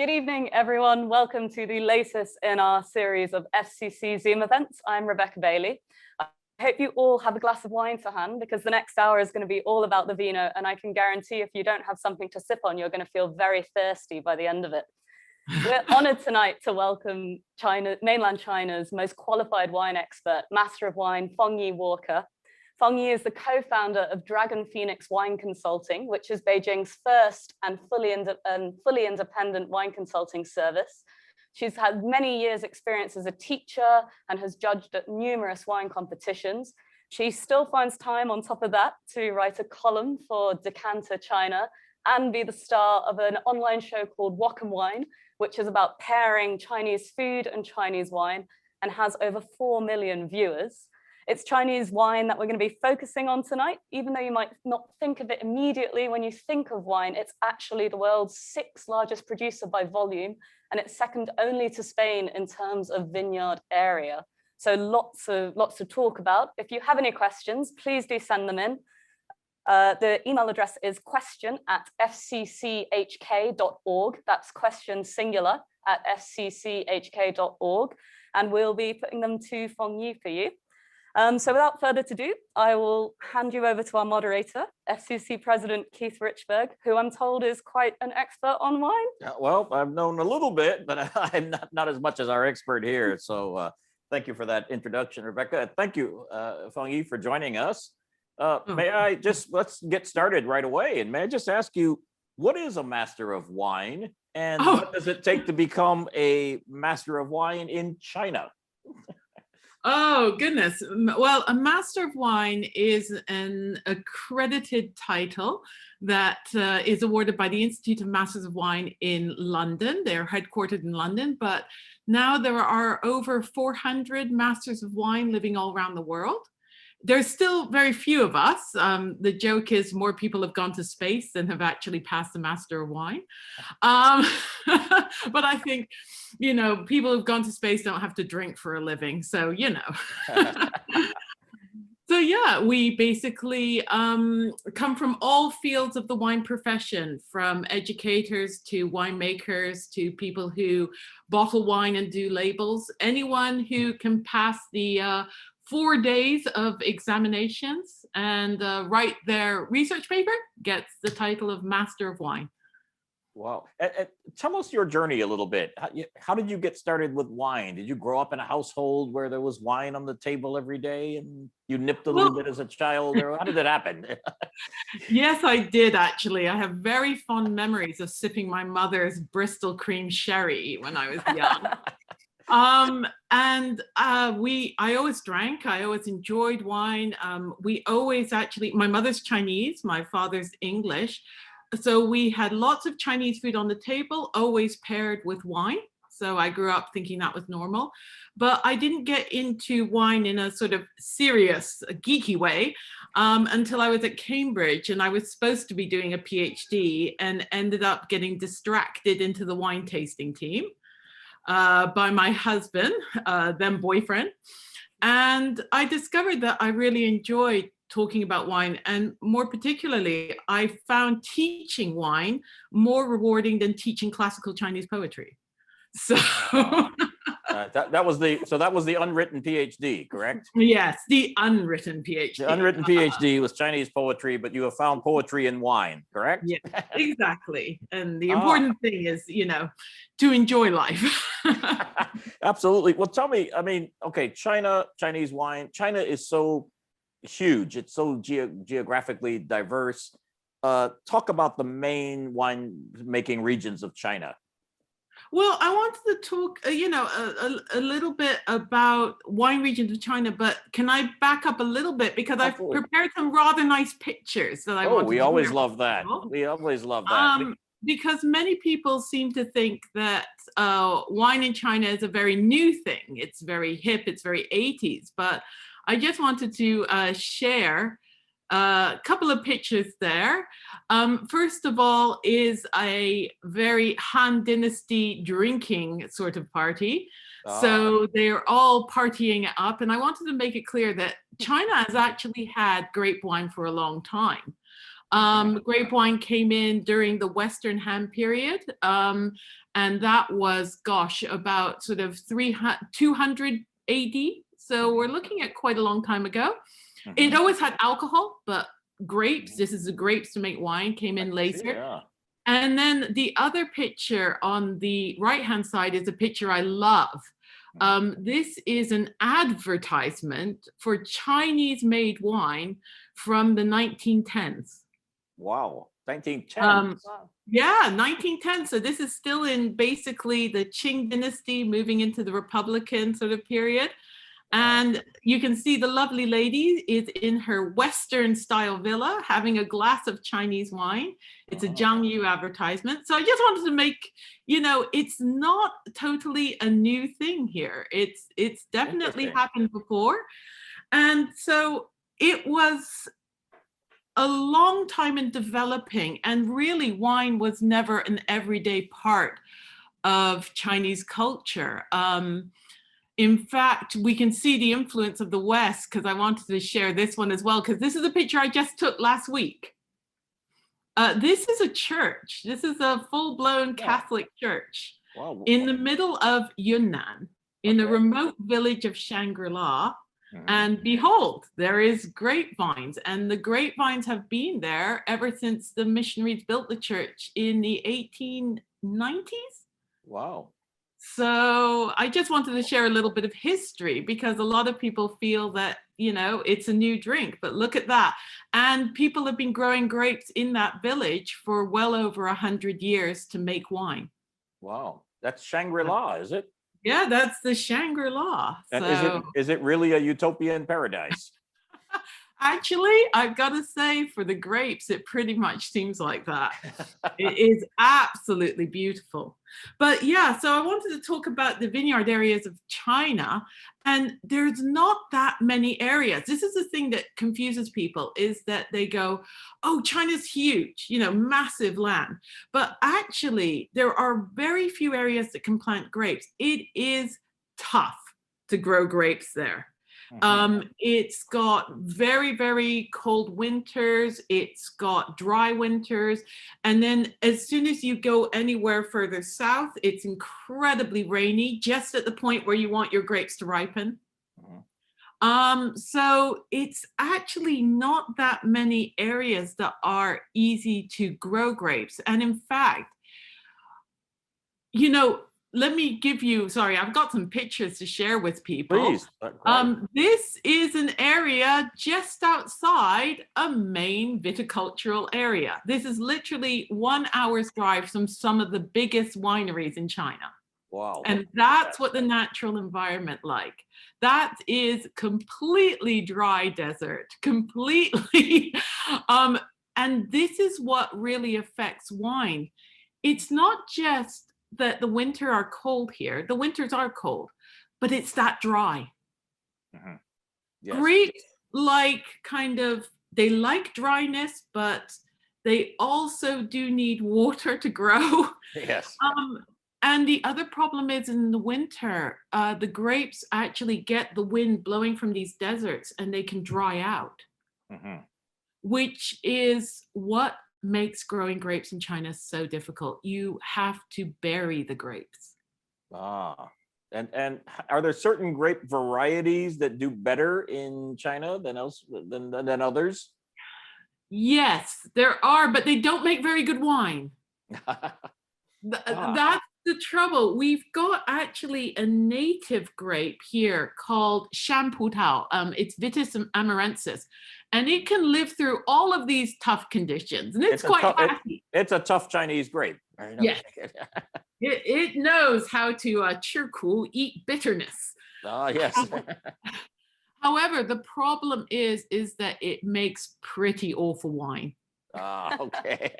Good evening, everyone. Welcome to the latest in our series of FCC Zoom events. I'm Rebecca Bailey. I hope you all have a glass of wine to hand because the next hour is going to be all about the vino, and I can guarantee if you don't have something to sip on, you're going to feel very thirsty by the end of it. We're honored tonight to welcome mainland China's most qualified wine expert, Master of Wine, Fongyee Walker. Fongyee is the co-founder of Dragon Phoenix Wine Consulting, which is Beijing's first and fully independent wine consulting service. She's had many years' experience as a teacher and has judged at numerous wine competitions. She still finds time on top of that to write a column for Decanter China and be the star of an online show called Wok and Wine, which is about pairing Chinese food and Chinese wine and has over 4 million viewers. It's Chinese wine that we're going to be focusing on tonight. Even though you might not think of it immediately when you think of wine, it's actually the world's 6th largest producer by volume, and it's second only to Spain in terms of vineyard area. So lots to talk about. If you have any questions, please do send them in. The email address is question@fcchk.org. That's question singular at fcchk.org. And we'll be putting them to Fongyee for you. So without further ado, I will hand you over to our moderator, FCC President Keith Richburg, who I'm told is quite an expert on wine. Well, I've known a little bit, but I'm not as much as our expert here. So thank you for that introduction, Rebecca. Thank you, Fongyee, for joining us. Let's get started right away. And may I just ask you, what is a master of wine? And what does it take to become a master of wine in China? Oh, goodness. Well, a Master of Wine is an accredited title that is awarded by the Institute of Masters of Wine in London. They're headquartered in London, but now there are over 400 Masters of Wine living all around the world. There's still very few of us. The joke is more people have gone to space than have actually passed the Master of Wine. But I think, you know, people who've gone to space don't have to drink for a living. So, you know. So yeah, we basically come from all fields of the wine profession, from educators to winemakers to people who bottle wine and do labels. Anyone who can pass the 4 days of examinations and write their research paper gets the title of Master of Wine. Wow. Tell us your journey a little bit. How did you get started with wine? Did you grow up in a household where there was wine on the table every day and you nipped a little bit as a child? Or how did it happen? Yes, I did actually. I have very fond memories of sipping my mother's Bristol cream sherry when I was young. I always drank, I always enjoyed wine. My mother's Chinese, my father's English. So we had lots of Chinese food on the table, always paired with wine. So I grew up thinking that was normal, but I didn't get into wine in a sort of serious, geeky way until I was at Cambridge, and I was supposed to be doing a PhD and ended up getting distracted into the wine tasting team by my husband, then boyfriend. And I discovered that I really enjoyed talking about wine, and more particularly, I found teaching wine more rewarding than teaching classical Chinese poetry. So that was the unwritten PhD, correct? Yes, the unwritten PhD. The unwritten PhD was Chinese poetry, but you have found poetry in wine, correct? Yeah, exactly. And the important thing is, you know, to enjoy life. Absolutely. Well, tell me, I mean, okay, Chinese wine. China is so huge. It's so geographically diverse. Talk about the main wine making regions of China. Well, I wanted to talk, a little bit about wine regions of China, but can I back up a little bit because Absolutely. I've prepared some rather nice pictures that I want to we always love that. We always love that. Because many people seem to think that wine in China is a very new thing. It's very hip, it's very 80s, but I just wanted to share a couple of pictures there. First of all is a very Han Dynasty drinking sort of party. So they're all partying it up. And I wanted to make it clear that China has actually had grape wine for a long time. Grape wine came in during the Western Han period, And that was, gosh, about sort of 200 AD. So we're looking at quite a long time ago. It always had alcohol, but grapes, this is the grapes to make wine, came in later. Yeah. And then the other picture on the right-hand side is a picture I love. This is an advertisement for Chinese-made wine from the 1910s. Wow, 1910. Wow. Yeah, 1910. So this is still in basically the Qing dynasty, moving into the Republican sort of period. And you can see the lovely lady is in her Western style villa having a glass of Chinese wine. It's a Jiangyu advertisement. So I just wanted to make, it's not totally a new thing here. It's definitely happened before. And so it was a long time in developing, and really wine was never an everyday part of Chinese culture. In fact, we can see the influence of the West, because I wanted to share this one as well, because this is a picture I just took last week. This is a church. This is a full-blown Catholic church in the middle of Yunnan, in the remote village of Shangri-La. And behold, there is grapevines, and the grapevines have been there ever since the missionaries built the church in the 1890s. Wow. So I just wanted to share a little bit of history, because a lot of people feel that, it's a new drink, but look at that. And people have been growing grapes in that village for well over 100 years to make wine. Wow. That's Shangri-La, is it? Yeah, that's the Shangri-La. And So is it really a utopian paradise? actually, I've got to say, for the grapes, it pretty much seems like that. It is absolutely beautiful. But yeah, so I wanted to talk about the vineyard areas of China, and there's not that many areas. This is the thing that confuses people, is that they go, oh, China's huge, massive land. But actually, there are very few areas that can plant grapes. It is tough to grow grapes there. It's got very, very cold winters. It's got dry winters. And then as soon as you go anywhere further south, it's incredibly rainy, just at the point where you want your grapes to ripen. So it's actually not that many areas that are easy to grow grapes. And in fact, let me give you, sorry, I've got some pictures to share with people. Please. This is an area just outside a main viticultural area. This is literally 1 hour's drive from some of the biggest wineries in China. Wow. And that's what the natural environment like. That is completely dry desert, completely. And this is what really affects wine. It's not just that the winter are cold here. The winters are cold, but it's that dry. Yes. Grapes they like dryness, but they also do need water to grow. Yes. And the other problem is in the winter, the grapes actually get the wind blowing from these deserts and they can dry out, which is what makes growing grapes in China so difficult. You have to bury the grapes. And are there certain grape varieties that do better in China than others? Yes, there are, but they don't make very good wine. That's the trouble. We've got actually a native grape here called Shanputao. It's Vitis amurensis. And it can live through all of these tough conditions. And it's quite happy. It's a tough Chinese grape. Yes. It knows how to eat bitterness. Yes. However, the problem is that it makes pretty awful wine. Okay.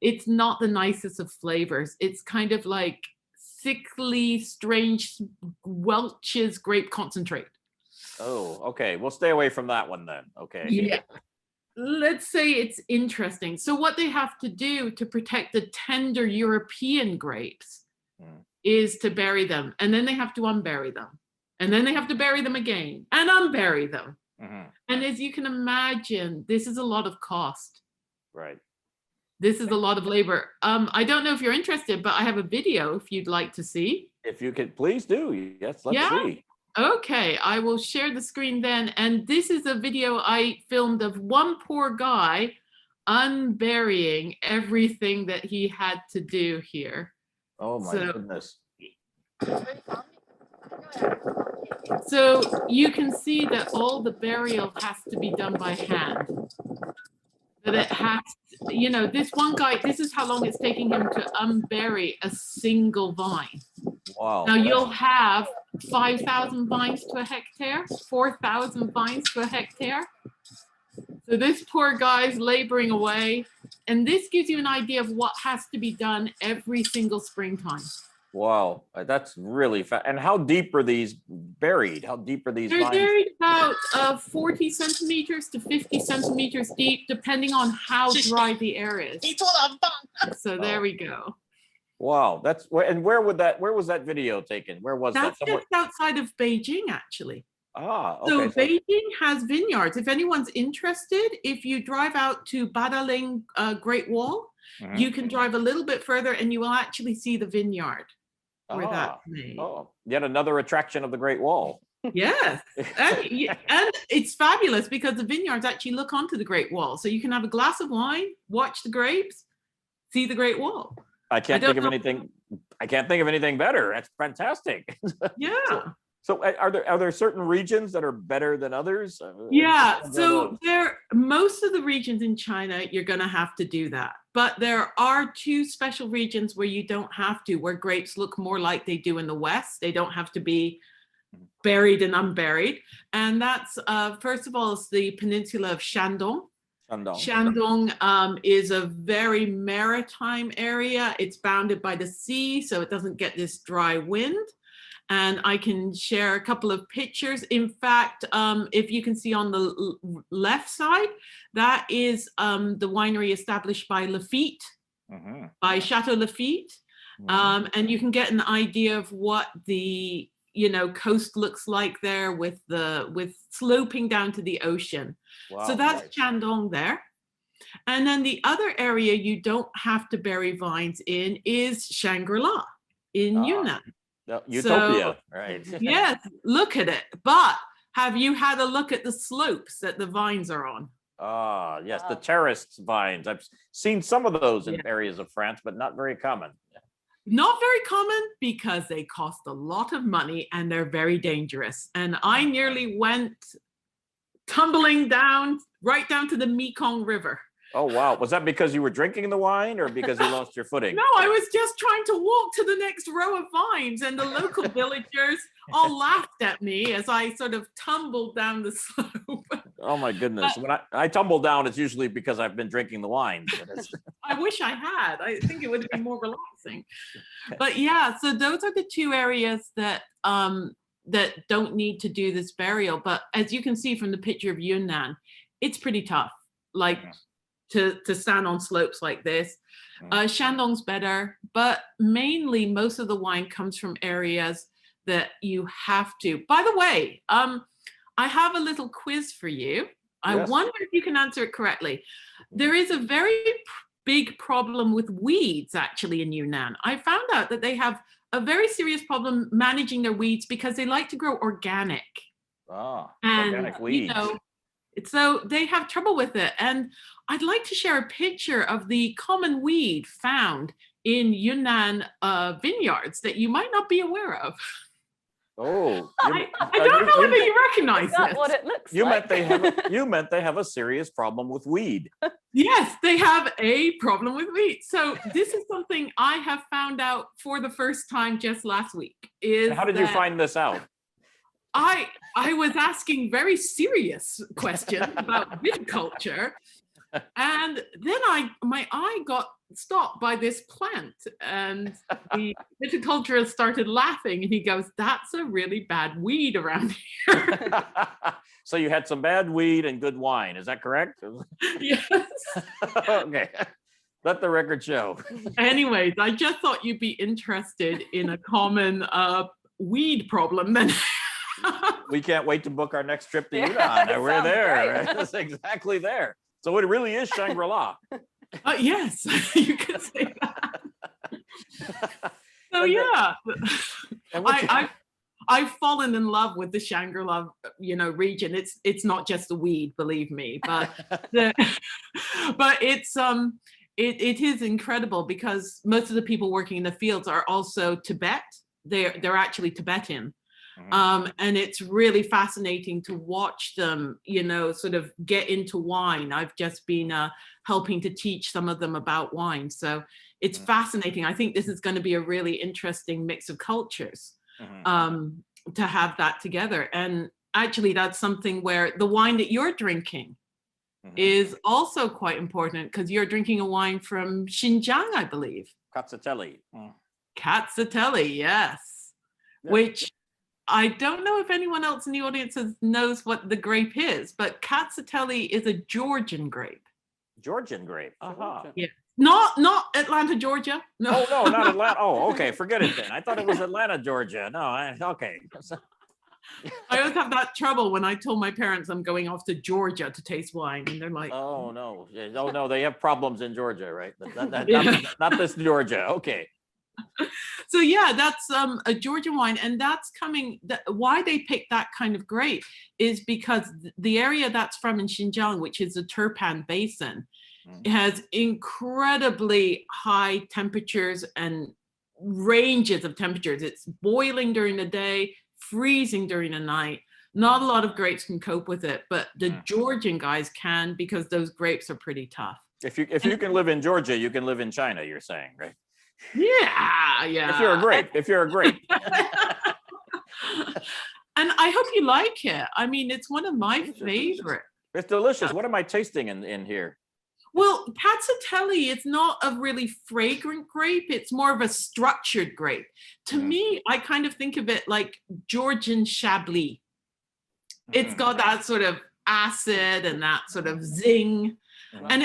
It's not the nicest of flavors. It's kind of like sickly, strange Welch's grape concentrate. Oh, okay. We'll stay away from that one then. Okay. Yeah. Let's say it's interesting. So what they have to do to protect the tender European grapes is to bury them. And then they have to unbury them. And then they have to bury them again and unbury them. And as you can imagine, this is a lot of cost. Right. This is a lot of labor. I don't know if you're interested, but I have a video if you'd like to see. If you could please do. Yes, let's Yeah? see. Okay, I will share the screen then. And this is a video I filmed of one poor guy unburying everything that he had to do here. Oh my goodness. So you can see that all the burial has to be done by hand. That it has, you know, this one guy, this is how long it's taking him to unbury a single vine. Wow. Now you'll have 5,000 vines to a hectare, 4,000 vines to a hectare. So this poor guy's laboring away. And this gives you an idea of what has to be done every single springtime. Wow, that's really fast. And how deep are these buried? How deep are these They're vines? buried about 40 centimeters to 50 centimeters deep, depending on how dry the air is. So there we go. Wow, that's and where was that video taken? Where was That's that? just outside of Beijing, actually. Ah, okay. So Beijing has vineyards. If anyone's interested, if you drive out to Badaling Great Wall, you can drive a little bit further and you will actually see the vineyard where that's made. Oh, yet another attraction of the Great Wall. Yes, and it's fabulous because the vineyards actually look onto the Great Wall. So you can have a glass of wine, watch the grapes, see the Great Wall. I can't think of anything better. That's fantastic. Yeah. So are there certain regions that are better than others? Yeah, so most of the regions in China, you're going to have to do that. But there are two special regions where you don't have to, where grapes look more like they do in the West. They don't have to be buried and unburied. And that's, first of all, it's the peninsula of Shandong. Shandong is a very maritime area. It's bounded by the sea, so it doesn't get this dry wind. And I can share a couple of pictures. In fact, if you can see on the left side, that is the winery established by Lafite, by Chateau Lafite. And you can get an idea of what the coast looks like there with sloping down to the ocean. Wow, so that's Shandong there. And then the other area you don't have to bury vines in is Shangri-La in Yunnan. Utopia, right? Yes, look at it. But have you had a look at the slopes that the vines are on? Ah, yes, the terraced vines. I've seen some of those in areas of France, but not very common. Not very common because they cost a lot of money and they're very dangerous. And I nearly went tumbling down, right down to the Mekong River. Oh, wow. Was that because you were drinking the wine or because you lost your footing? No, I was just trying to walk to the next row of vines and the local villagers all laughed at me as I sort of tumbled down the slope. Oh my goodness. When I tumble down, it's usually because I've been drinking the wine. I wish I had. I think it would be more relaxing. But yeah, so those are the two areas that don't need to do this burial. But as you can see from the picture of Yunnan, it's pretty tough. Like to stand on slopes like this. Shandong's better, but mainly most of the wine comes from areas that you have to. By the way, I have a little quiz for you. I wonder if you can answer it correctly. There is a very big problem with weeds actually in Yunnan. I found out that they have a very serious problem managing their weeds because they like to grow organic. Organic weeds. So they have trouble with it. And I'd like to share a picture of the common weed found in Yunnan vineyards that you might not be aware of. Oh, I don't know whether you recognize Is that what it looks like? You meant they have a serious problem with weed. Yes, they have a problem with weed. So this is something I have found out for the first time just last week. How did you find this out? I was asking very serious questions about viticulture, and then my eye got stopped by this plant, and the viticulturist started laughing, and he goes, "That's a really bad weed around here." So you had some bad weed and good wine, is that correct? Yes. Okay. Let the record show. Anyways, I just thought you'd be interested in a common weed problem then. We can't wait to book our next trip to Yunnan. We're there. Right? That's exactly there. So it really is Shangri-La. Yes, you could say that. So yeah, And what you- I've fallen in love with the Shangri-La, region. It's not just the weed, believe me, but but it is incredible because most of the people working in the fields are also Tibet. They're actually Tibetan. And it's really fascinating to watch them, sort of get into wine. I've just been helping to teach some of them about wine. So it's fascinating. I think this is going to be a really interesting mix of cultures to have that together. And actually, that's something where the wine that you're drinking is also quite important because you're drinking a wine from Xinjiang, I believe. Katsateli. Katsateli, yes. Yeah. Which I don't know if anyone else in the audience knows what the grape is, but Katsateli is a Georgian grape. Georgian grape. Yeah. Not Atlanta, Georgia. No. Oh, no, not Atlanta. Oh, okay. Forget it then. I thought it was Atlanta, Georgia. No, okay. I always have that trouble when I told my parents I'm going off to Georgia to taste wine, and they're like, Oh, no. Yeah, oh, no, they have problems in Georgia, right? Yeah. Not this Georgia. Okay. So yeah, that's a Georgian wine, and that's coming. Why they pick that kind of grape is because the area that's from in Xinjiang, which is the Turpan Basin, has incredibly high temperatures and ranges of temperatures. It's boiling during the day, freezing during the night. Not a lot of grapes can cope with it, but the Georgian guys can because those grapes are pretty tough. If you can live in Georgia, you can live in China, you're saying, right? Yeah. If you're a grape. And I hope you like it. I mean, it's one of my favorites. It's delicious. What am I tasting in here? Well, Katsateli is not a really fragrant grape. It's more of a structured grape. To me, I kind of think of it like Georgian Chablis. It's got that sort of acid and that sort of zing. And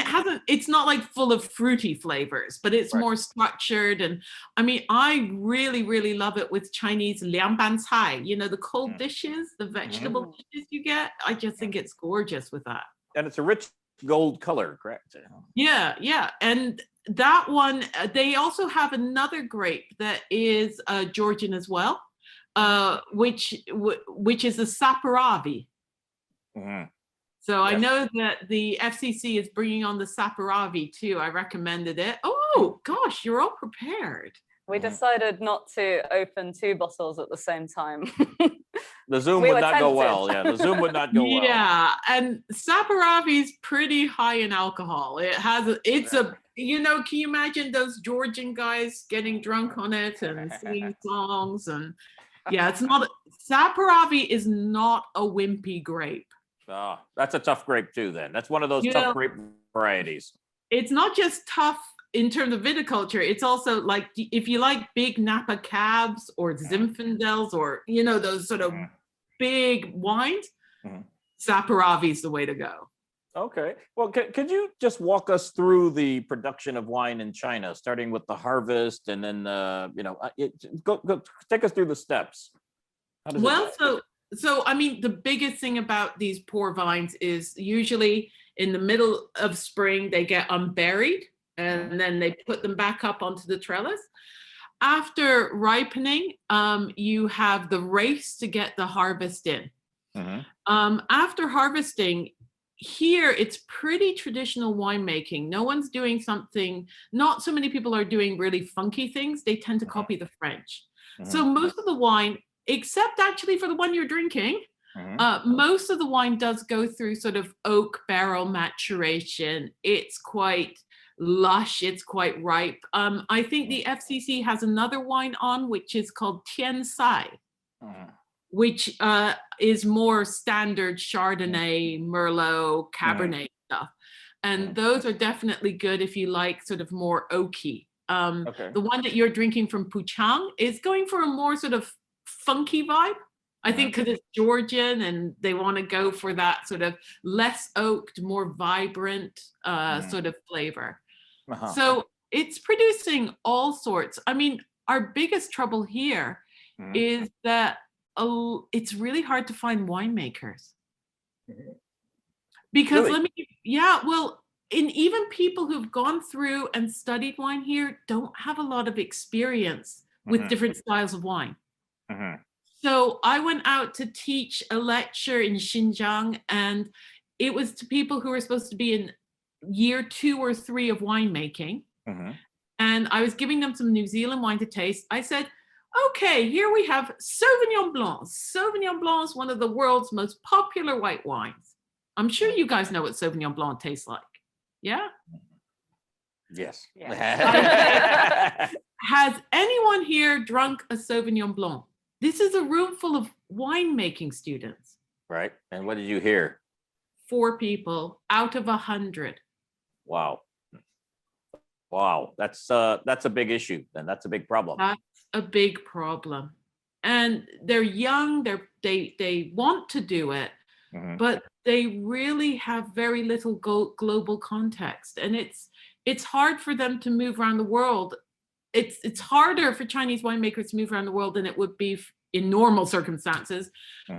it's not like full of fruity flavors, but it's more structured. And I mean, I really, really love it with Chinese liangban cai, the cold dishes, the vegetable dishes you get. I just think it's gorgeous with that. And it's a rich gold color, correct? Yeah. And that one, they also have another grape that is Georgian as well, which is the Saperavi. So I know that the FCC is bringing on the Saperavi too. I recommended it. Oh gosh, you're all prepared. We decided not to open 2 bottles at the same time. The Zoom would not go well. Yeah, the Zoom would not go well. Yeah, and Saperavi is pretty high in alcohol. Can you imagine those Georgian guys getting drunk on it and singing songs? And yeah, Saperavi is not a wimpy grape. Oh, that's a tough grape too then. That's one of those tough grape varieties. It's not just tough in terms of viticulture. It's also like, if you like big Napa Cabs or Zinfandels or, those sort of big wines, Saperavi is the way to go. Okay. Well, could you just walk us through the production of wine in China, starting with the harvest and then, go take us through the steps. So, I mean, the biggest thing about these poor vines is usually in the middle of spring, they get unburied and then they put them back up onto the trellis. After ripening, you have the race to get the harvest in. After harvesting, here it's pretty traditional winemaking. No one's doing something, not so many people are doing really funky things. They tend to copy the French. So most of the wine, except actually for the one you're drinking, most of the wine does go through sort of oak barrel maturation. It's quite lush, it's quite ripe. I think the FCC has another wine on, which is called Tian Sai, which is more standard Chardonnay, Merlot, Cabernet stuff. And those are definitely good if you like sort of more oaky. The one that you're drinking from Puchang is going for a more sort of funky vibe. I think because it's Georgian and they want to go for that sort of less oaked, more vibrant sort of flavor. So it's producing all sorts. I mean, our biggest trouble here is that it's really hard to find winemakers. Because and even people who've gone through and studied wine here don't have a lot of experience with different styles of wine. So I went out to teach a lecture in Xinjiang, and it was to people who were supposed to be in year 2 or 3 of winemaking. And I was giving them some New Zealand wine to taste. I said, okay, here we have Sauvignon Blanc. Sauvignon Blanc is one of the world's most popular white wines. I'm sure you guys know what Sauvignon Blanc tastes like. Yeah? Yes. Has anyone here drunk a Sauvignon Blanc? This is a room full of winemaking students. Right. And what did you hear? 4 people out of 100. Wow. Wow. That's a big issue. Then that's a big problem. That's a big problem. And they're young, they want to do it, but they really have very little global context. And it's hard for them to move around the world. It's harder for Chinese winemakers to move around the world than it would be in normal circumstances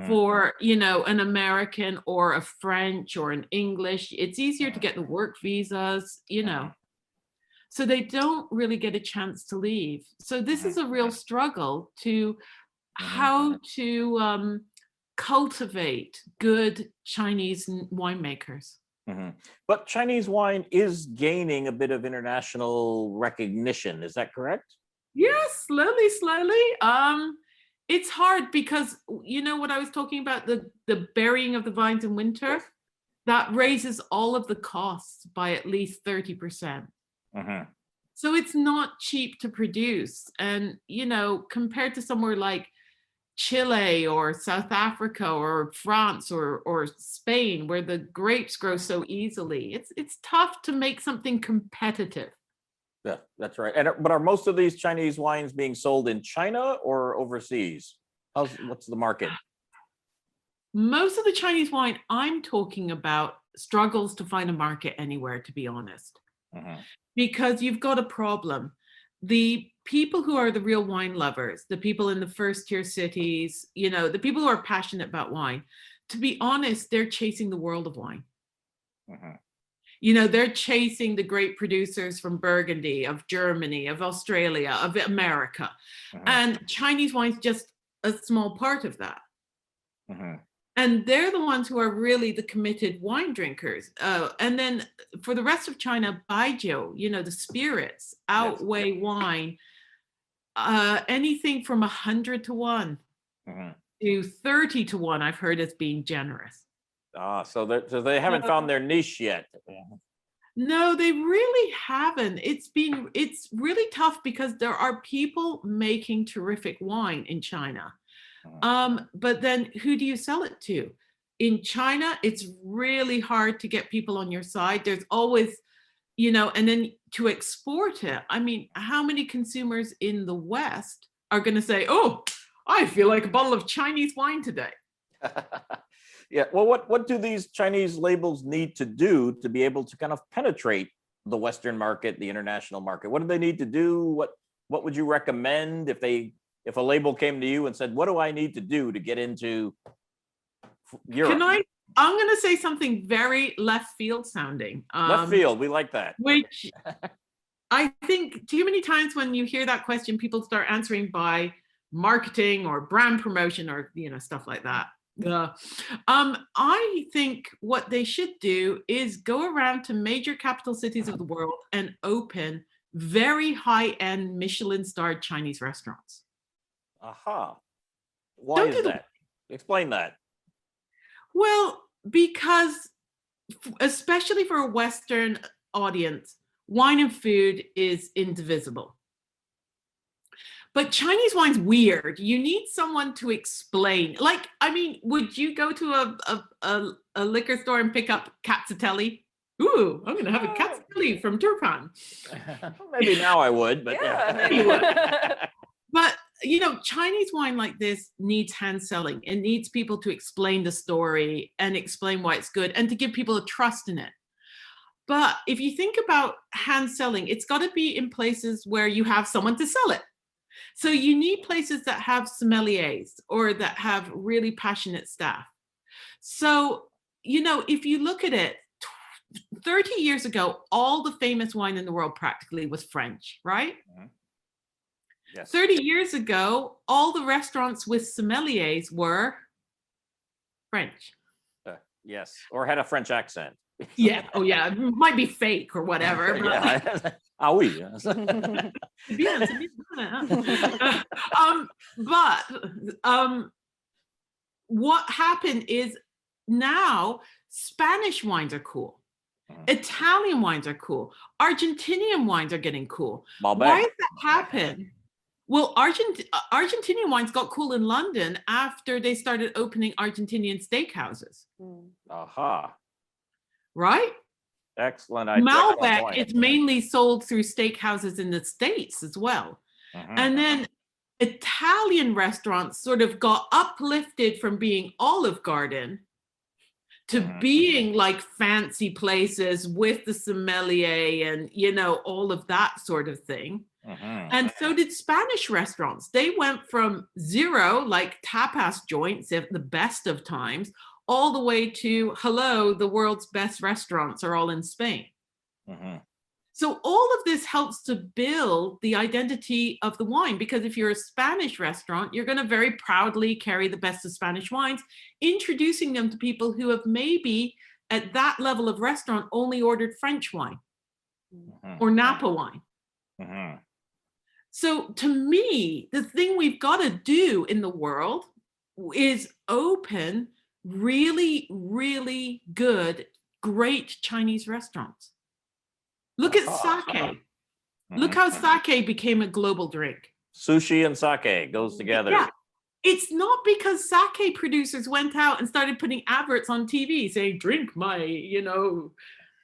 for, you know, an American or a French or an English. It's easier to get the work visas, you know. So they don't really get a chance to leave. So this is a real struggle to how to cultivate good Chinese winemakers. But Chinese wine is gaining a bit of international recognition. Is that correct? Yes, slowly. It's hard because, you know what I was talking about, the burying of the vines in winter, that raises all of the costs by at least 30%. So it's not cheap to produce. And, you know, compared to somewhere like Chile or South Africa or France or Spain, where the grapes grow so easily, it's tough to make something competitive. Yeah, that's right. But are most of these Chinese wines being sold in China or overseas? What's the market? Most of the Chinese wine I'm talking about struggles to find a market anywhere, to be honest. Because you've got a problem. The people who are the real wine lovers, the people in the first tier cities, you know, the people who are passionate about wine, to be honest, they're chasing the world of wine. You know, they're chasing the great producers from Burgundy, of Germany, of Australia, of America. And Chinese wine's just a small part of that. And they're the ones who are really the committed wine drinkers. And then for the rest of China, baijiu, you know, the spirits outweigh wine. Anything from 100 to 1 to 30 to 1, I've heard as being generous. So they haven't found their niche yet. No, they really haven't. It's really tough because there are people making terrific wine in China. But then who do you sell it to? In China, it's really hard to get people on your side. There's always, you know, and then to export it. I mean, how many consumers in the West are going to say, oh, I feel like a bottle of Chinese wine today? Yeah. Well, what do these Chinese labels need to do to be able to kind of penetrate the Western market, the international market? What do they need to do? What would you recommend if a label came to you and said, what do I need to do to get into Europe? I'm going to say something very left field sounding. Left field, we like that. Which I think too many times when you hear that question, people start answering by marketing or brand promotion or, you know, stuff like that. I think what they should do is go around to major capital cities of the world and open very high-end Michelin-starred Chinese restaurants. Why is that? Explain that. Well, because especially for a Western audience, wine and food is indivisible. But Chinese wine's weird. You need someone to explain. Like, I mean, would you go to a liquor store and pick up Cazzacatelli? Ooh, I'm going to have a Cazzacatelli from Turpan. Maybe now I would, but yeah. But, you know, Chinese wine like this needs hand selling. It needs people to explain the story and explain why it's good and to give people a trust in it. But if you think about hand selling, it's got to be in places where you have someone to sell it. So you need places that have sommeliers or that have really passionate staff. So, you know, if you look at it, 30 years ago, all the famous wine in the world practically was French, right? Yes. 30 years ago, all the restaurants with sommeliers were French. Yes, or had a French accent. Yeah. Oh, yeah. It might be fake or whatever. But Yeah. Ah oui. bien, c'est bien. What happened is now Spanish wines are cool. Italian wines are cool. Argentinian wines are getting cool. Malbec. Why does that happen? Well, Argentinian wines got cool in London after they started opening Argentinian steakhouses. Aha. Right? Excellent. Malbec is mainly sold through steakhouses in the States as well. And then Italian restaurants sort of got uplifted from being Olive Garden to being like fancy places with the sommelier and, you know, all of that sort of thing. And so did Spanish restaurants. They went from zero, like tapas joints at the best of times, all the way to, hello, the world's best restaurants are all in Spain. So all of this helps to build the identity of the wine, because if you're a Spanish restaurant, you're going to very proudly carry the best of Spanish wines, introducing them to people who have maybe at that level of restaurant only ordered French wine or Napa wine. So to me, the thing we've got to do in the world is open really, really good, great Chinese restaurants. Look at sake. Look how sake became a global drink. Sushi and sake goes together. Yeah. It's not because sake producers went out and started putting adverts on TV saying, drink my, you know,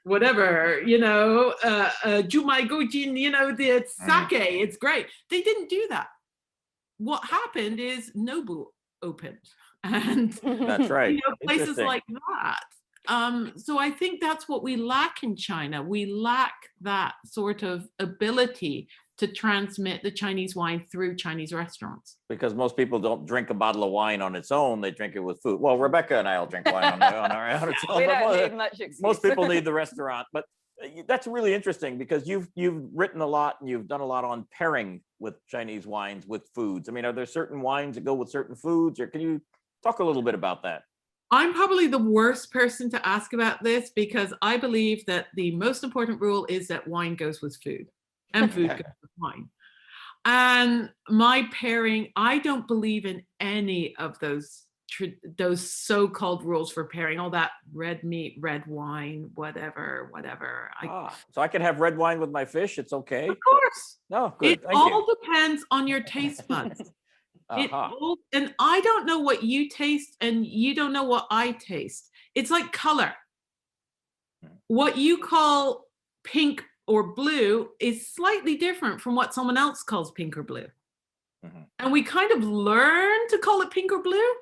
whatever, you know, Jumai Gojin, you know, the sake, it's great. They didn't do that. What happened is Nobu opened. And that's right. You know, places like that. So I think that's what we lack in China. We lack that sort of ability to transmit the Chinese wine through Chinese restaurants. Because most people don't drink a bottle of wine on its own; they drink it with food. Well, Rebecca and I will drink wine on our own. We don't need much excuse. Most people need the restaurant, but that's really interesting because you've written a lot and you've done a lot on pairing with Chinese wines with foods. I mean, are there certain wines that go with certain foods, or can you talk a little bit about that? I'm probably the worst person to ask about this because I believe that the most important rule is that wine goes with food and food goes with wine. And my pairing, I don't believe in any of those so-called rules for pairing, all that red meat, red wine, whatever. So I can have red wine with my fish, it's okay? Of course. No, good. It all depends on your taste buds. And I don't know what you taste and you don't know what I taste. It's like color. What you call pink or blue is slightly different from what someone else calls pink or blue. And we kind of learn to call it pink or blue,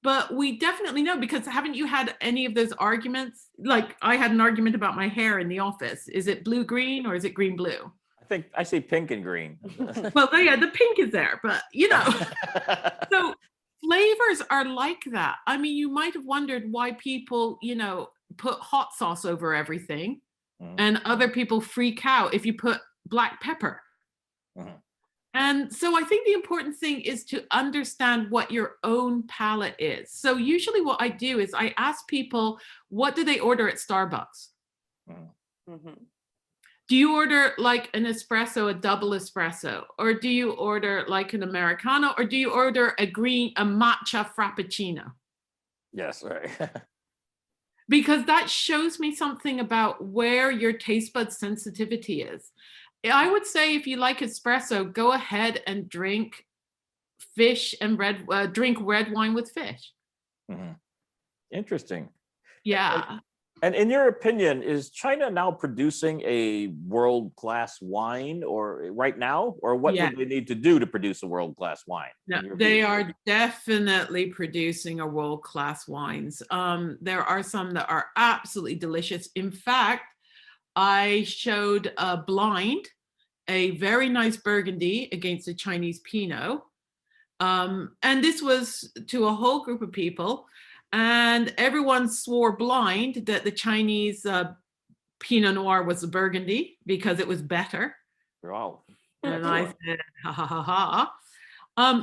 but we definitely know, because haven't you had any of those arguments? Like I had an argument about my hair in the office. Is it blue-green or is it green-blue? I think I see pink and green. Well, yeah, the pink is there, but you know. So flavors are like that. I mean, you might have wondered why people, you know, put hot sauce over everything and other people freak out if you put black pepper. And so I think the important thing is to understand what your own palate is. So usually what I do is I ask people, what do they order at Starbucks? Do you order like an espresso, a double espresso? Or do you order like an Americano? Or do you order a matcha frappuccino? Yes, right. Because that shows me something about where your taste bud sensitivity is. I would say if you like espresso, go ahead and drink fish and drink red wine with fish. Interesting. Yeah. And in your opinion, is China now producing a world-class wine, or right now, or what would they need to do to produce a world-class wine? No, they are definitely producing a world-class wines. There are some that are absolutely delicious. In fact, I showed blind a very nice Burgundy against a Chinese Pinot. And this was to a whole group of people. And everyone swore blind that the Chinese Pinot Noir was the Burgundy because it was better. Wow. And I said, ha ha ha ha.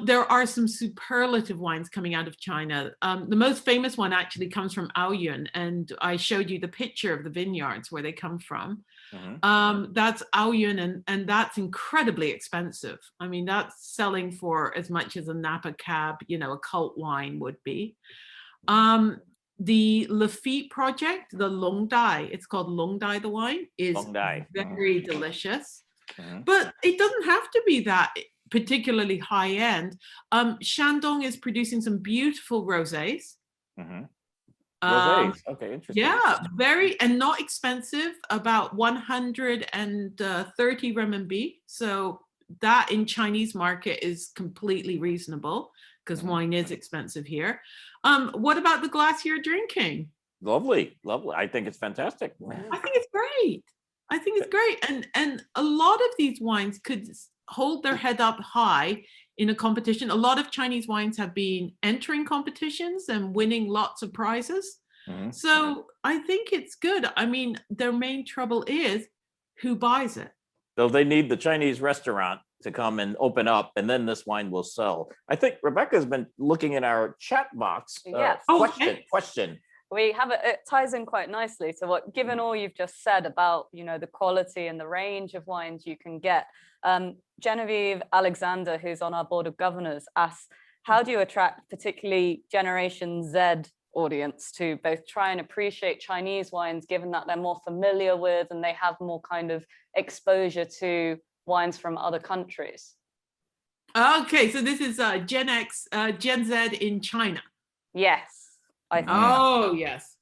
There are some superlative wines coming out of China. The most famous one actually comes from Aoyuan, and I showed you the picture of the vineyards where they come from. That's Aoyuan, and that's incredibly expensive. I mean, that's selling for as much as a Napa Cab, you know, a cult wine would be. The Lafitte project, the Longdai, it's called Longdai, the wine, is very delicious. But it doesn't have to be that particularly high end. Shandong is producing some beautiful rosés. Rosés, okay, interesting. Yeah, very, and not expensive, about 130 renminbi. So that in Chinese market is completely reasonable because wine is expensive here. What about the glass you're drinking? Lovely, lovely. I think it's fantastic. I think it's great. I think it's great. And a lot of these wines could hold their head up high in a competition. A lot of Chinese wines have been entering competitions and winning lots of prizes. So I think it's good. I mean, their main trouble is who buys it. So they need the Chinese restaurant to come and open up, and then this wine will sell. I think Rebecca's been looking in our chat box. Yes. Question. We have it ties in quite nicely to what, given all you've just said about, you know, the quality and the range of wines you can get. Genevieve Alexander, who's on our board of governors, asks, how do you attract particularly Generation Z audience to both try and appreciate Chinese wines, given that they're more familiar with and they have more kind of exposure to wines from other countries? Okay, so this is Gen Z in China. Yes. Oh, yes.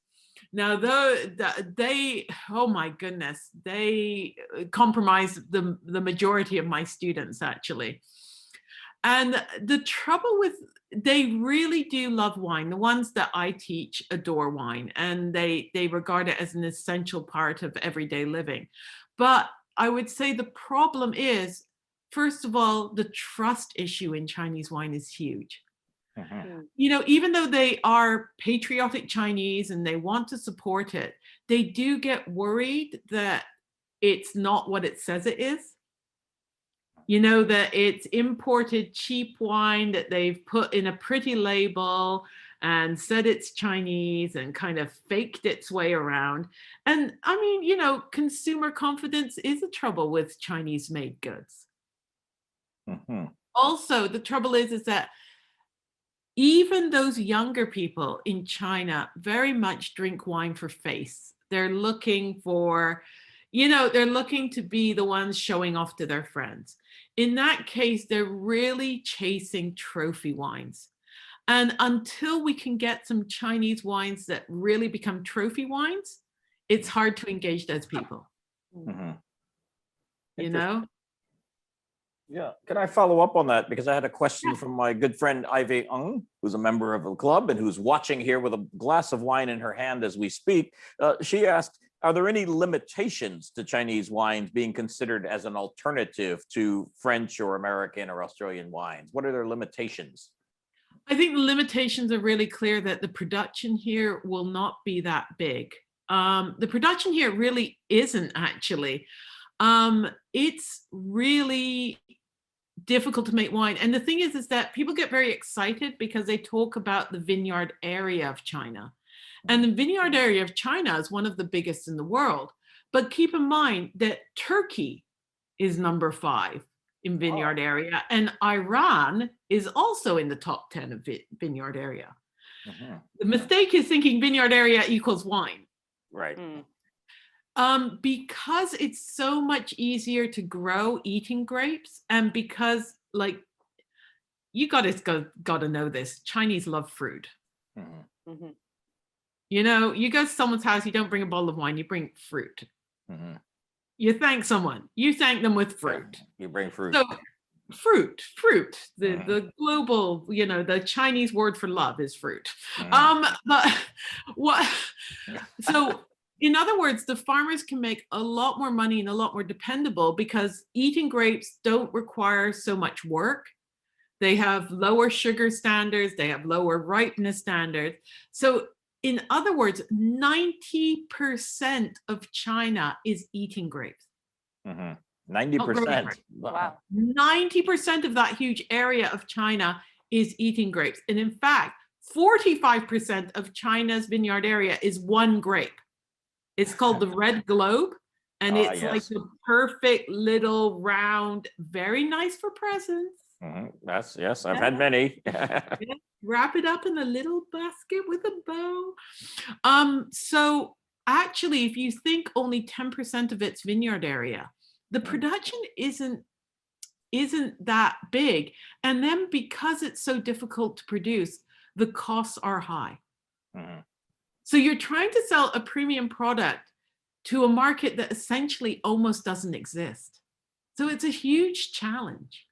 Now, they, oh my goodness, they compromise the majority of my students, actually. And the trouble with, they really do love wine. The ones that I teach adore wine, and they regard it as an essential part of everyday living. But I would say the problem is, first of all, the trust issue in Chinese wine is huge. You know, even though they are patriotic Chinese and they want to support it, they do get worried that it's not what it says it is. You know, that it's imported cheap wine that they've put in a pretty label and said it's Chinese and kind of faked its way around. And I mean, you know, consumer confidence is a trouble with Chinese made goods. Also, the trouble is that even those younger people in China very much drink wine for face. They're looking for, you know, they're looking to be the ones showing off to their friends. In that case, they're really chasing trophy wines. And until we can get some Chinese wines that really become trophy wines, it's hard to engage those people. You know? Yeah, can I follow up on that? Because I had a question from my good friend Ivy Ng, who's a member of the club and who's watching here with a glass of wine in her hand as we speak. She asked, are there any limitations to Chinese wines being considered as an alternative to French or American or Australian wines? What are their limitations? I think the limitations are really clear that the production here will not be that big. The production here really isn't actually. It's really difficult to make wine. And the thing is that people get very excited because they talk about the vineyard area of China. And the vineyard area of China is one of the biggest in the world. But keep in mind that Turkey is number 5 in vineyard area, and Iran is also in the top 10 of vineyard area. The mistake is thinking vineyard area equals wine. Right. Because it's so much easier to grow eating grapes, and because, like, you gotta know this, Chinese love fruit. You know, you go to someone's house, you don't bring a bottle of wine, you bring fruit. You thank someone, you thank them with fruit. You bring fruit. So fruit, the global, you know, the Chinese word for love is fruit. But what, so in other words, the farmers can make a lot more money and a lot more dependable because eating grapes don't require so much work. They have lower sugar standards, they have lower ripeness standards. So in other words, 90% of China is eating grapes. 90%. Wow. 90% of that huge area of China is eating grapes. And in fact, 45% of China's vineyard area is one grape. It's called the red globe. And it's like a perfect little round, very nice for presents. Yes, I've had many. Wrap it up in a little basket with a bow. So actually, if you think only 10% of its vineyard area, the production isn't that big. And then because it's so difficult to produce, the costs are high. So you're trying to sell a premium product to a market that essentially almost doesn't exist. So it's a huge challenge.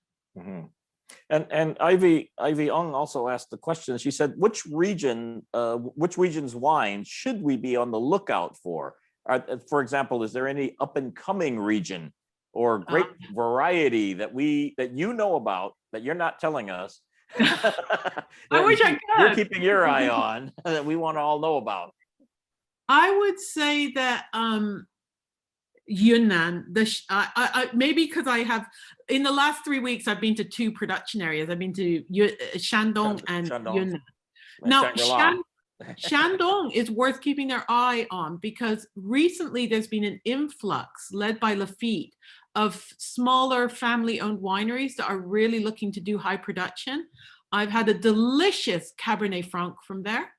And Ivy Ong also asked the question. She said, which region's wine should we be on the lookout for? For example, is there any up and coming region or grape variety that you know about that you're not telling us? I wish I could. You're keeping your eye on that we want to all know about. I would say that Yunnan, maybe because I have, in the last 3 weeks, I've been to 2 production areas. I've been to Shandong and Yunnan. Now, Shandong is worth keeping their eye on because recently there's been an influx led by Lafite of smaller family-owned wineries that are really looking to do high production. I've had a delicious Cabernet Franc from there.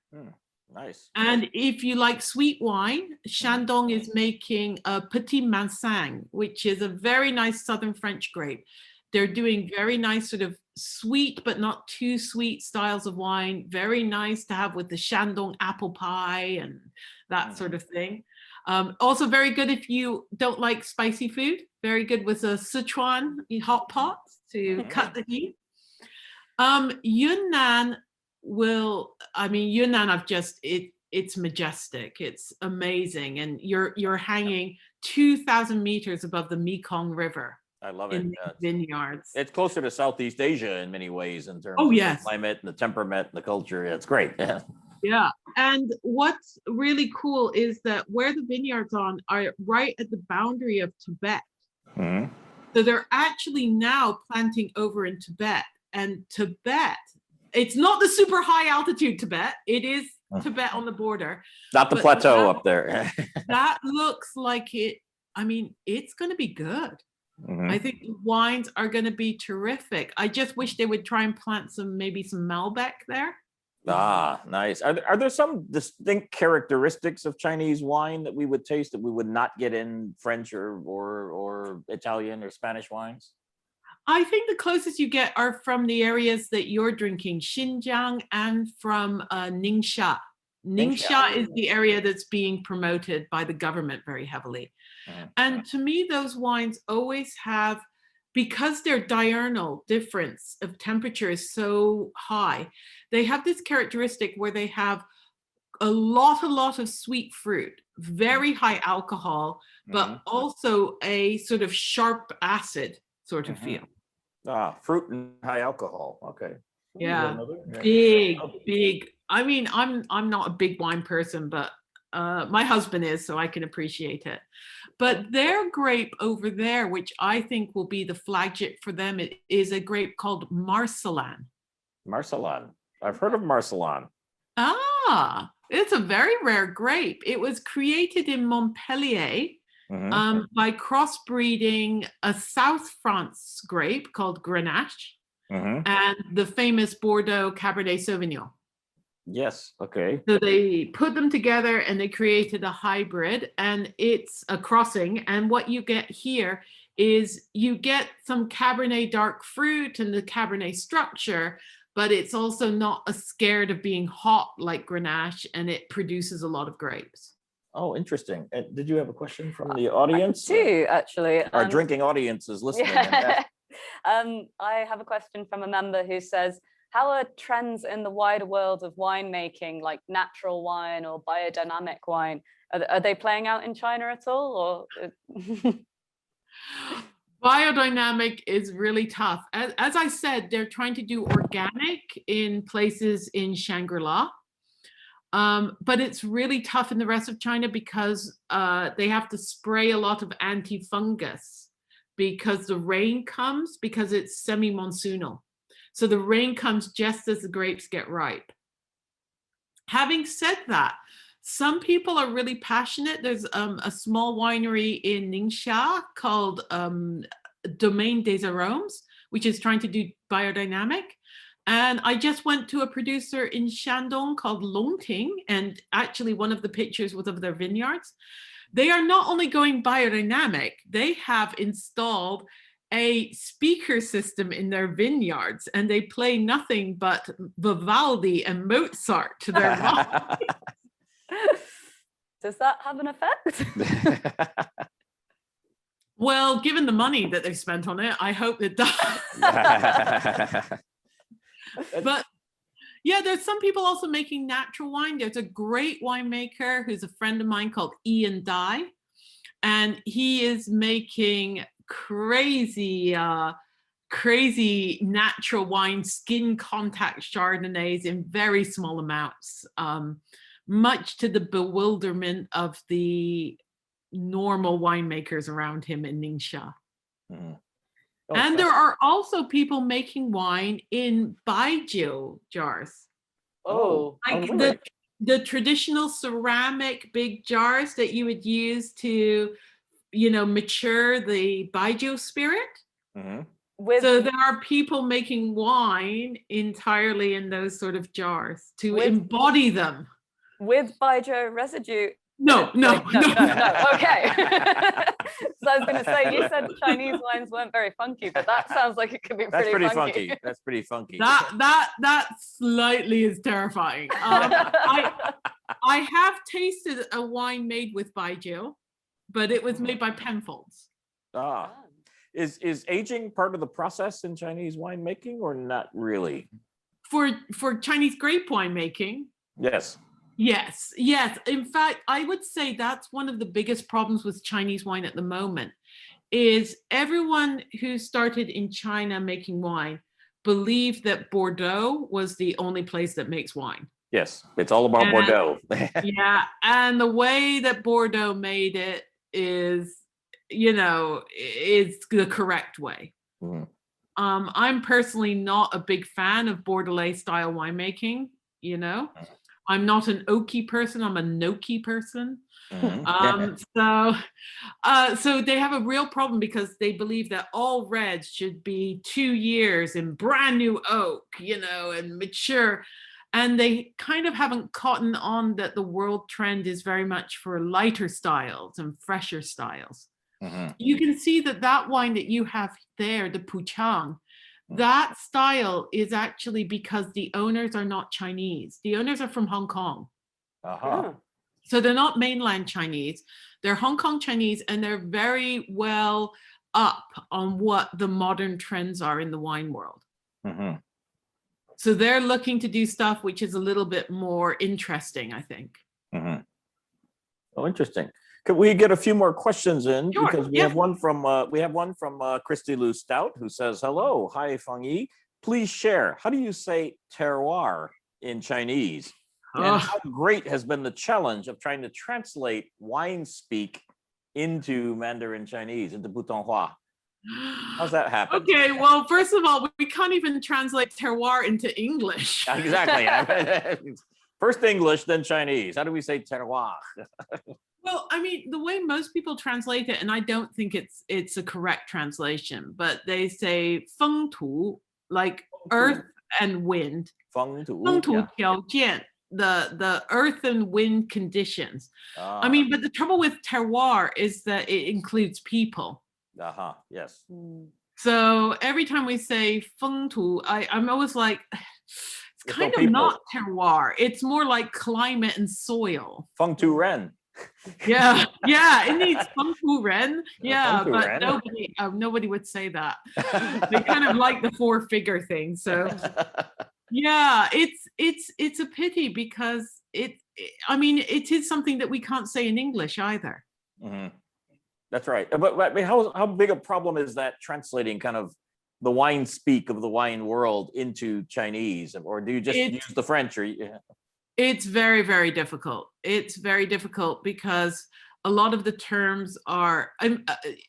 Nice. And if you like sweet wine, Shandong is making a Petit Mansang, which is a very nice southern French grape. They're doing very nice sort of sweet, but not too sweet styles of wine. Very nice to have with the Shandong apple pie and that sort of thing. Also very good if you don't like spicy food. Very good with a Sichuan hot pot to cut the heat. Yunnan it's majestic. It's amazing. And you're hanging 2,000 meters above the Mekong River. I love it. In vineyards. It's closer to Southeast Asia in many ways in terms of the climate and the temperament and the culture. It's great. Yeah. And what's really cool is that where the vineyards are right at the boundary of Tibet. So they're actually now planting over in Tibet. And Tibet, it's not the super high altitude Tibet. It is Tibet on the border. Not the plateau up there. That looks like it. I mean, it's going to be good. I think the wines are going to be terrific. I just wish they would try and plant maybe some Malbec there. Nice. Are there some distinct characteristics of Chinese wine that we would taste that we would not get in French or Italian or Spanish wines? I think the closest you get are from the areas that you're drinking, Xinjiang and from Ningxia. Ningxia is the area that's being promoted by the government very heavily. And to me, those wines always have, because their diurnal difference of temperature is so high, they have this characteristic where they have a lot of sweet fruit, very high alcohol, but also a sort of sharp acid sort of feel. Fruit and high alcohol. Okay. Yeah, big. I mean, I'm not a big wine person, but my husband is, so I can appreciate it. But their grape over there, which I think will be the flagship for them, it is a grape called Marselan. Marselan. I've heard of Marselan. It's a very rare grape. It was created in Montpellier by crossbreeding a South France grape called Grenache and the famous Bordeaux Cabernet Sauvignon. Yes. Okay. So they put them together and they created a hybrid, and it's a crossing. And what you get here is you get some Cabernet dark fruit and the Cabernet structure, but it's also not scared of being hot like Grenache, and it produces a lot of grapes. Oh, interesting. Did you have a question from the audience? I do, actually. Our drinking audience is listening. I have a question from a member who says, how are trends in the wider world of winemaking, like natural wine or biodynamic wine, are they playing out in China at all? Or Biodynamic is really tough. As I said, they're trying to do organic in places in Shangri-La. But it's really tough in the rest of China because they have to spray a lot of anti-fungus because the rain comes, because it's semi-monsoonal. So the rain comes just as the grapes get ripe. Having said that, some people are really passionate. There's a small winery in Ningxia called Domaine des Arômes, which is trying to do biodynamic. And I just went to a producer in Shandong called Longting, and actually one of the pictures was of their vineyards. They are not only going biodynamic, they have installed a speaker system in their vineyards, and they play nothing but Vivaldi and Mozart to their wine. Does that have an effect? Well, given the money that they've spent on it, I hope it does. But yeah, there's some people also making natural wine. There's a great winemaker who's a friend of mine called Ian Dye, and he is making crazy natural wine, skin contact Chardonnays in very small amounts, much to the bewilderment of the normal winemakers around him in Ningxia. Mm. Oh, and there are also people making wine in baijiu jars. Oh, like the traditional ceramic big jars that you would use to, you know, mature the baijiu spirit. Mm-hmm. So there are people making wine entirely in those sort of jars to embody them. With baijiu residue? No. Okay. So I was going to say, you said Chinese wines weren't very funky, but that sounds like it could be pretty funky. That's pretty funky. That slightly is terrifying. I have tasted a wine made with baijiu, but it was made by Penfolds. Is aging part of the process in Chinese winemaking, or not really? For Chinese grape winemaking? Yes. Yes. In fact, I would say that's one of the biggest problems with Chinese wine at the moment, is everyone who started in China making wine believed that Bordeaux was the only place that makes wine. Yes, it's all about Bordeaux. Yeah, and the way that Bordeaux made it is, you know, is the correct way. Mm-hmm. I'm personally not a big fan of Bordelais style winemaking, you know. I'm not an oaky person, I'm a gnocchi person. Mm-hmm. So they have a real problem because they believe that all reds should be 2 years in brand new oak, you know, and mature. And they kind of haven't caught on that the world trend is very much for lighter styles and fresher styles. Mm-hmm. You can see that wine that you have there, the Puchang, that style is actually because the owners are not Chinese. The owners are from Hong Kong. Uh-huh. So they're not mainland Chinese. They're Hong Kong Chinese, and they're very well up on what the modern trends are in the wine world. Mm-hmm. So they're looking to do stuff which is a little bit more interesting, I think. Mm-hmm. Oh, interesting. Could we get a few more questions in? Sure, because we have one from Christy Lou Stout, who says, "Hello, hi Fongyee. Please share. How do you say terroir in Chinese? And how great has been the challenge of trying to translate wine speak into Mandarin Chinese, into Putonghua? How's that happen?" Okay, well, first of all, we can't even translate terroir into English. Exactly. First English, then Chinese. How do we say terroir? Well, I mean, the way most people translate it, and I don't think it's a correct translation, but they say 风土, like earth and wind. 风土条件, the earth and wind conditions. I mean, but the trouble with terroir is that it includes people. Yes. So every time we say 风土, I'm always like, it's kind of not terroir. It's more like climate and soil. 风土人. Yeah, it needs 风土人. Yeah, but nobody would say that. They kind of like the 4-figure thing. So yeah, it's a pity because I mean, it is something that we can't say in English either. Mm-hmm. That's right. But how big a problem is that, translating kind of the wine speak of the wine world into Chinese, or do you just use the French? Or It's very, very difficult. It's very difficult because a lot of the terms are,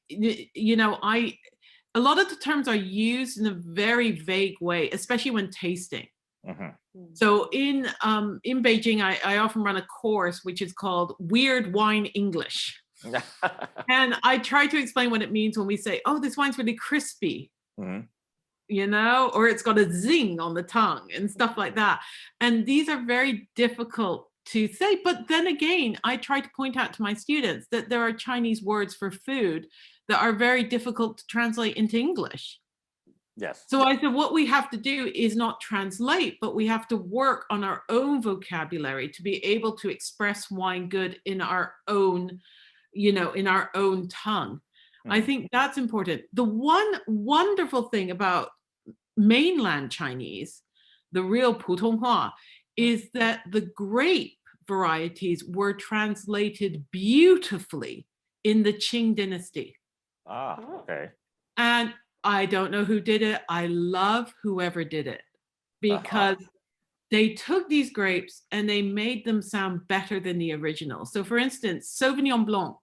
you know, a lot of the terms are used in a very vague way, especially when tasting. So in Beijing, I often run a course which is called Weird Wine English. And I try to explain what it means when we say, oh, this wine's really crispy, you know, or it's got a zing on the tongue and stuff like that. And these are very difficult to say. But then again, I try to point out to my students that there are Chinese words for food that are very difficult to translate into English. Yes. So I said, what we have to do is not translate, but we have to work on our own vocabulary to be able to express wine good in our own, you know, in our own tongue. I think that's important. The one wonderful thing about mainland Chinese, the real 普通话, is that the grape varieties were translated beautifully in the Qing dynasty. Ah, okay. And I don't know who did it. I love whoever did it because they took these grapes and they made them sound better than the original. So for instance, Sauvignon Blanc.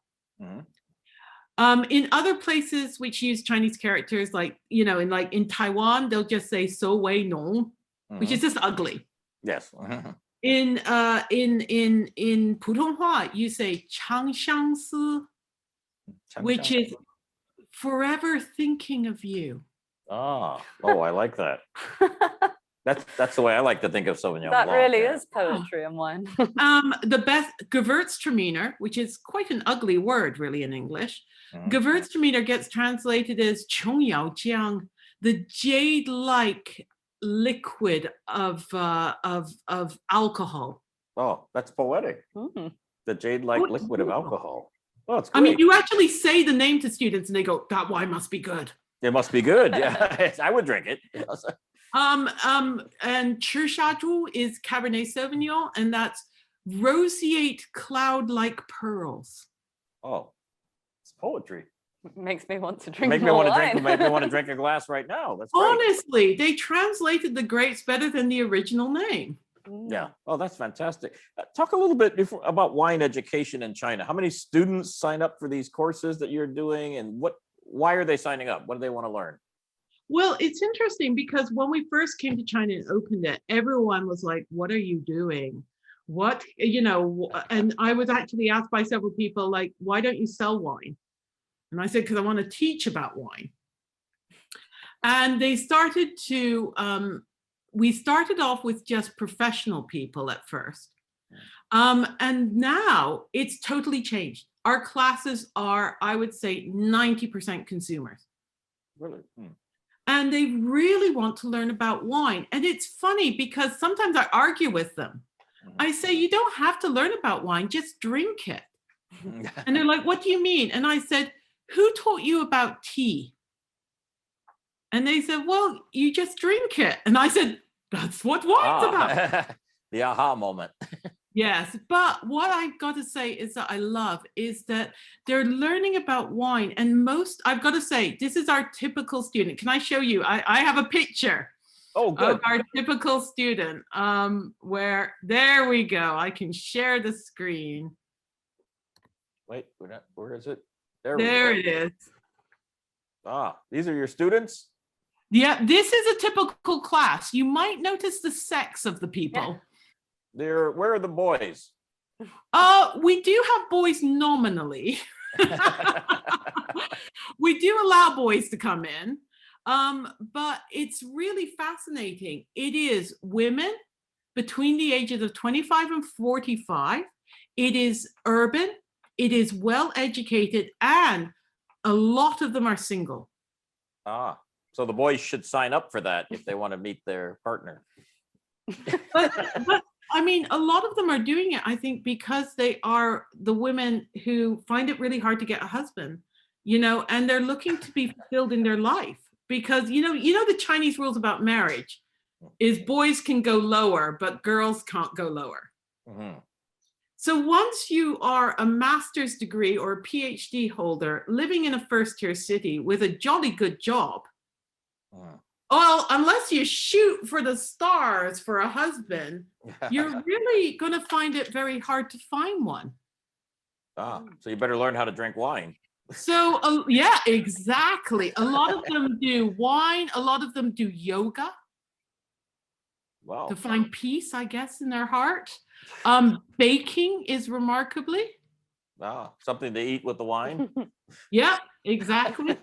In other places which use Chinese characters, like, you know, in Taiwan, they'll just say so wei nong, which is just ugly. Yes. In 普通话, you say 长相思, which is forever thinking of you. Oh, I like that. That's the way I like to think of Sauvignon That Blanc. really is poetry in wine. The best Gewürztraminer, which is quite an ugly word really in English. Gewürztraminer gets translated as 琼瑶浆, the jade-like liquid of alcohol. Oh, that's poetic. The jade-like liquid of alcohol. Oh, it's great. I mean, you actually say the name to students and they go, that wine must be good. It must be good. Yeah, I would drink it. And 赤霞珠 is Cabernet Sauvignon, and that's roseate cloud-like pearls. Oh, it's poetry. Makes me want to drink Make me more want to wine. drink. Make me want to drink a glass right now. That's great. Honestly, they translated the grapes better than the original name. Yeah. Oh, that's fantastic. Talk a little bit about wine education in China. How many students sign up for these courses that you're doing, and why are they signing up? What do they want to learn? Well, it's interesting because when we first came to China and opened it, everyone was like, what are you doing? What, you know, and I was actually asked by several people, like, why don't you sell wine? And I said, because I want to teach about wine. And they started to, we started off with just professional people at first. And now it's totally changed. Our classes are, I would say, 90% consumers. Really? And they really want to learn about wine. And it's funny because sometimes I argue with them. I say, you don't have to learn about wine, just drink it. And they're like, what do you mean? And I said, who taught you about tea? And they said, well, you just drink it. And I said, that's what wine's about. The aha moment. Yes, but what I've got to say is that I love is that they're learning about wine, and I've got to say, this is our typical student. Can I show you? I have a picture of our typical student where, there we go. I can share the screen. Wait, where is it? There it is. Ah, these are your students? Yeah, this is a typical class. You might notice the sex of the people. Where are the boys? We do have boys nominally. We do allow boys to come in, but it's really fascinating. It is women between the ages of 25 and 45. It is urban, it is well educated, and a lot of them are single. Ah, so the boys should sign up for that if they want to meet their partner. But I mean, a lot of them are doing it, I think, because they are the women who find it really hard to get a husband, you know, and they're looking to be fulfilled in their life. Because, you know, the Chinese rules about marriage is boys can go lower, but girls can't go lower. So once you are a master's degree or a PhD holder living in a first-tier city with a jolly good job, Well, unless you shoot for the stars for a husband, you're really going to find it very hard to find one. So you better learn how to drink wine. So yeah, exactly. A lot of them do wine. A lot of them do yoga. Wow. To find peace, I guess, in their heart. Baking is remarkably. Wow, something to eat with the wine. Yeah, exactly.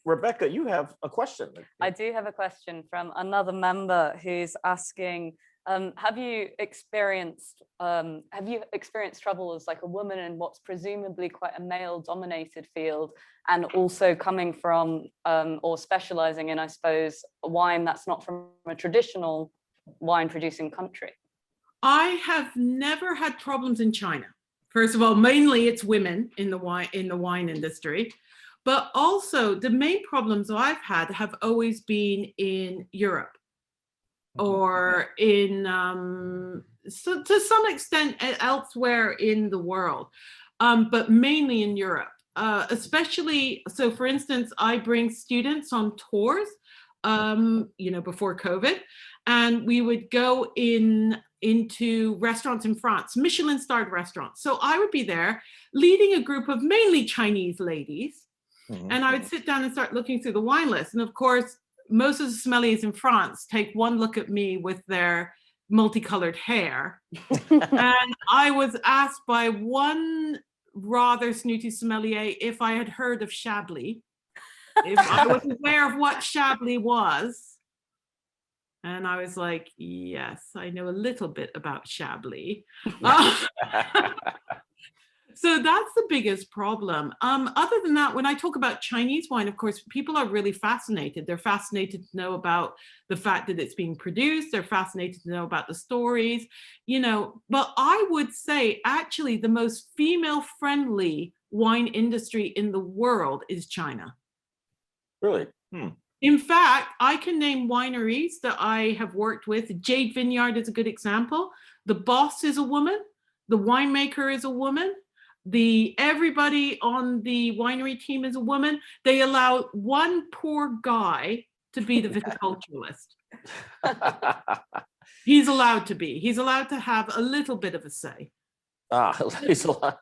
Rebecca, you have a question. I do have a question from another member who's asking, have you experienced trouble as like a woman in what's presumably quite a male-dominated field, and also coming from or specializing in, I suppose, a wine that's not from a traditional wine-producing country? I have never had problems in China. First of all, mainly it's women in the wine industry, but also the main problems I've had have always been in Europe, or in so to some extent elsewhere in the world, but mainly in Europe. Especially, so for instance, I bring students on tours, before COVID, and we would go into restaurants in France, Michelin-starred restaurants. So I would be there leading a group of mainly Chinese ladies, and I would sit down and start looking through the wine list. And of course, most of the sommeliers in France take one look at me with their multicolored hair. And I was asked by one rather snooty sommelier if I had heard of Chablis, if I was aware of what Chablis was. And I was like, yes, I know a little bit about Chablis. So that's the biggest problem. Other than that, when I talk about Chinese wine, of course, people are really fascinated. They're fascinated to know about the fact that it's being produced. They're fascinated to know about the stories, but I would say actually the most female-friendly wine industry in the world is China. Really? In fact, I can name wineries that I have worked with. Jade Vineyard is a good example. The boss is a woman. The winemaker is a woman. Everybody on the winery team is a woman. They allow one poor guy to be the viticulturalist. He's allowed to be. He's allowed to have a little bit of a say. He's allowed.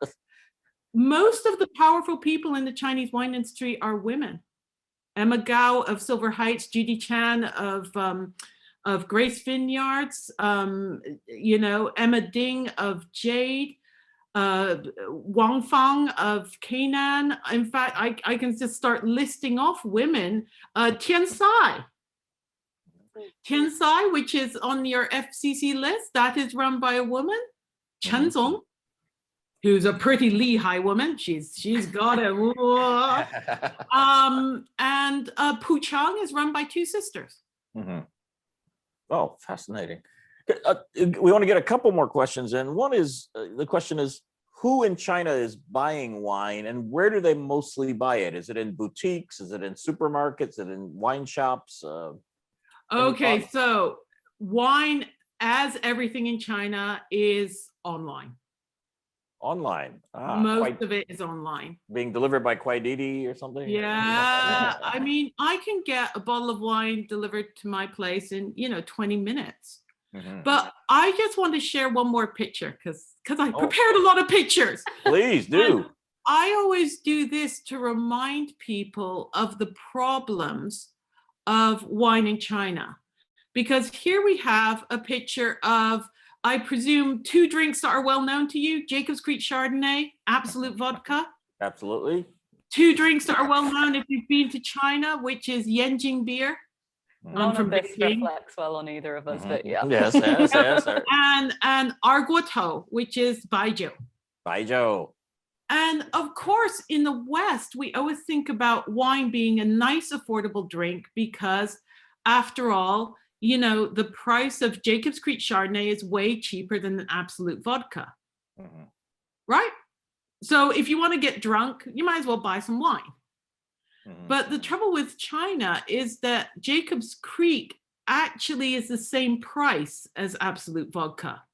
Most of the powerful people in the Chinese wine industry are women. Emma Gao of Silver Heights, Judy Chan of Grace Vineyards, Emma Ding of Jade, Wang Fang of Canaan. In fact, I can just start listing off women. Tian Sai, which is on your FCC list, that is run by a woman. Chen Zong, who's a pretty Lehigh woman. She's got it. And Puchang is run by two sisters. Oh, fascinating. We want to get a couple more questions in. One is, the question is, who in China is buying wine and where do they mostly buy it? Is it in boutiques? Is it in supermarkets? Is it in wine shops? Okay, so wine, as everything in China, is online. Online. Most of it is online. Being delivered by Kuaididi or something? Yeah, I mean, I can get a bottle of wine delivered to my place in, 20 minutes. But I just want to share one more picture because I prepared a lot of pictures. Please do. And I always do this to remind people of the problems of wine in China. Because here we have a picture of, I presume, two drinks that are well known to you: Jacob's Creek Chardonnay, Absolute Vodka. Absolutely. Two drinks that are well known if you've been to China, which is Yanjing beer. None from of this Beijing. reflects well on either of us, but yeah. Yes. And Arguotou, which is Baijiu. Baijiu. And of course, in the West, we always think about wine being a nice, affordable drink because, after all, the price of Jacob's Creek Chardonnay is way cheaper than an Absolute Vodka, right? So if you want to get drunk, you might as well buy some wine. But the trouble with China is that Jacob's Creek actually is the same price as Absolute Vodka.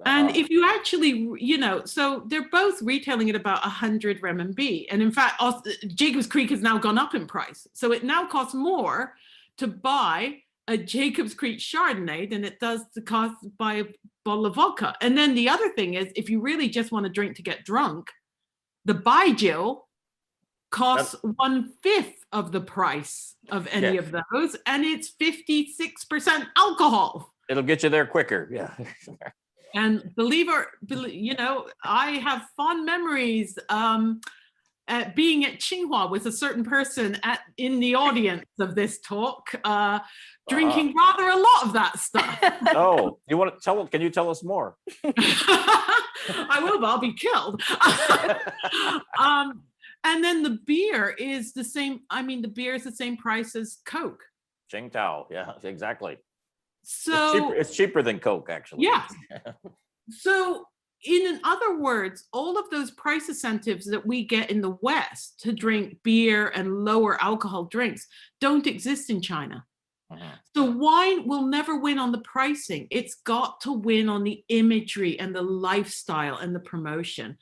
And if you actually, you know, so they're both retailing at about 100 renminbi. And in fact, Jacob's Creek has now gone up in price. So it now costs more to buy a Jacob's Creek Chardonnay than it does to cost buy a bottle of vodka. And then the other thing is, if you really just want to drink to get drunk, the Baijiu costs 1/5 of the price of any of those, and it's 56% alcohol. It'll get you there quicker. Yeah. And you know, I have fond memories at being at Tsinghua with a certain person in the audience of this talk, drinking rather a lot of that stuff. Oh, you want to can you tell us more? I will, but I'll be killed. And then the beer is the same. I mean, the beer is the same price as Coke. Tsingtao, yeah, exactly. So it's cheaper than Coke, actually. Yeah. So in other words, all of those price incentives that we get in the West to drink beer and lower alcohol drinks don't exist in China. So wine will never win on the pricing. It's got to win on the imagery and the lifestyle and the promotion.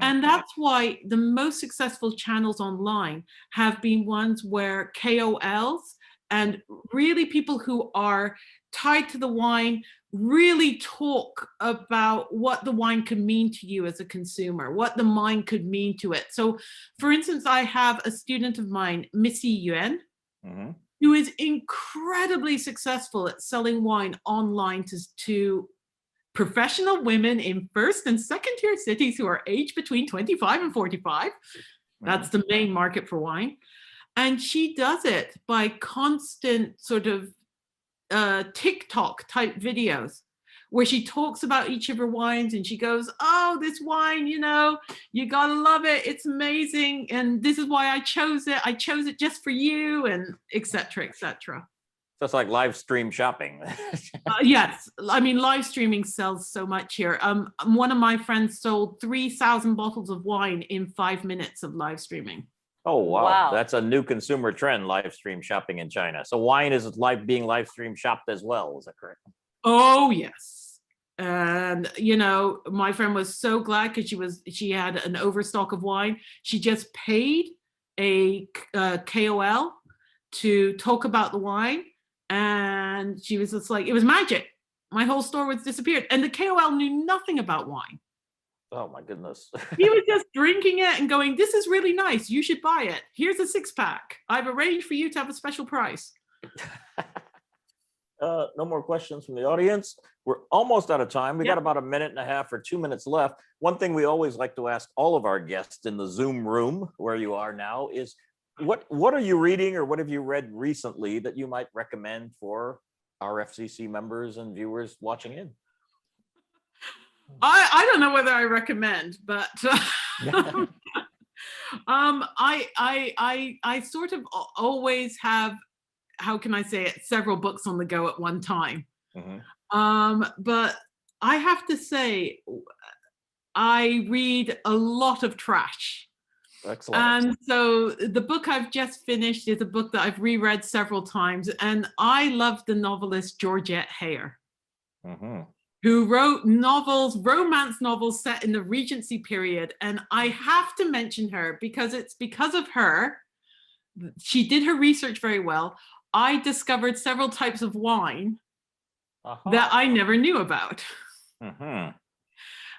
And that's why the most successful channels online have been ones where KOLs and really people who are tied to the wine really talk about what the wine could mean to you as a consumer, what the wine could mean to it. So for instance, I have a student of mine, Missy Yuan, who is incredibly successful at selling wine online to professional women in first and second tier cities who are aged between 25 and 45. That's the main market for wine. And she does it by constant sort of TikTok type videos where she talks about each of her wines and she goes, oh, this wine, you know, you gotta love it. It's amazing. And this is why I chose it. I chose it just for you, and et cetera, et cetera. So it's like live stream shopping. Yes. I mean, live streaming sells so much here. One of my friends sold 3,000 bottles of wine in 5 minutes of live streaming. Oh, wow. That's a new consumer trend, live stream shopping in China. So wine is being live stream shopped as well. Is that correct? Oh, yes. And, you know, my friend was so glad because she had an overstock of wine. She just paid a KOL to talk about the wine. And she was just like, it was magic. My whole store was disappeared. And the KOL knew nothing about wine. Oh my goodness. He was just drinking it and going, this is really nice. You should buy it. Here's a 6-pack. I've arranged for you to have a special price. No more questions from the audience. We're almost out of time. We got about 1.5 minutes or 2 minutes left. One thing we always like to ask all of our guests in the Zoom room where you are now is, what are you reading or what have you read recently that you might recommend for our FCC members and viewers watching in? I don't know whether I recommend, but I sort of always have, how can I say it, several books on the go at one time. But I have to say, I read a lot of trash. Excellent. And so the book I've just finished is a book that I've reread several times, and I love the novelist Georgette Heyer, who wrote romance novels set in the Regency period. And I have to mention her because it's because of her, she did her research very well. I discovered several types of wine that I never knew about.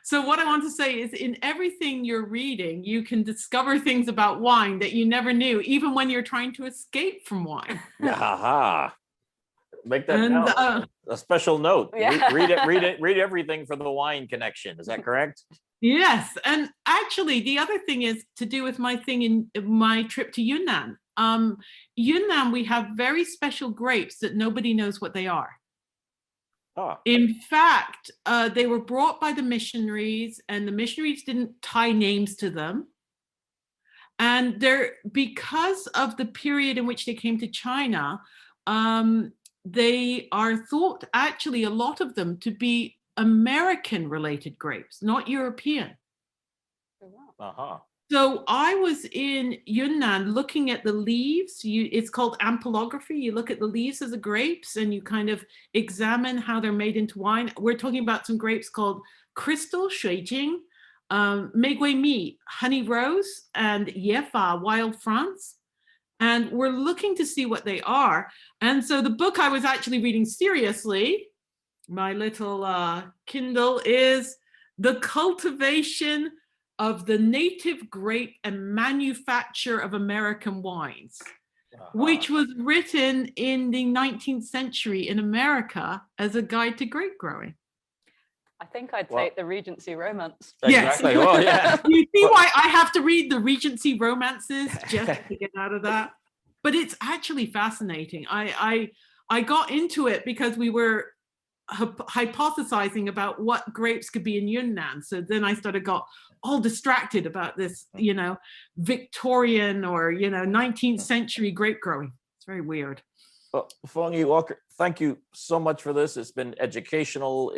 So what I want to say is, in everything you're reading, you can discover things about wine that you never knew, even when you're trying to escape from wine. Make that a special note. Read everything for the wine connection. Is that correct? Yes. And actually, the other thing is to do with my thing in my trip to Yunnan. Yunnan, we have very special grapes that nobody knows what they are. In fact, they were brought by the missionaries, and the missionaries didn't tie names to them. And because of the period in which they came to China, they are thought, actually, a lot of them, to be American-related grapes, not European. So I was in Yunnan looking at the leaves. It's called ampelography. You look at the leaves of the grapes and you kind of examine how they're made into wine. We're talking about some grapes called Crystal, Shuijing, Meigui Mi, Honey Rose, and Yefa, Wild France. And we're looking to see what they are. And so the book I was actually reading seriously, my little Kindle, is The Cultivation of the Native Grape and Manufacture of American Wines, which was written in the 19th century in America as a guide to grape growing. I think I'd take the Regency romance. Exactly. Yes. Well, yeah. You see why I have to read the Regency romances just to get out of that? But it's actually fascinating. I got into it because we were hypothesizing about what grapes could be in Yunnan. So then I got all distracted about this, Victorian or, 19th century grape growing. It's very weird. Well, Fongyee Walker, thank you so much for this. It's been educational.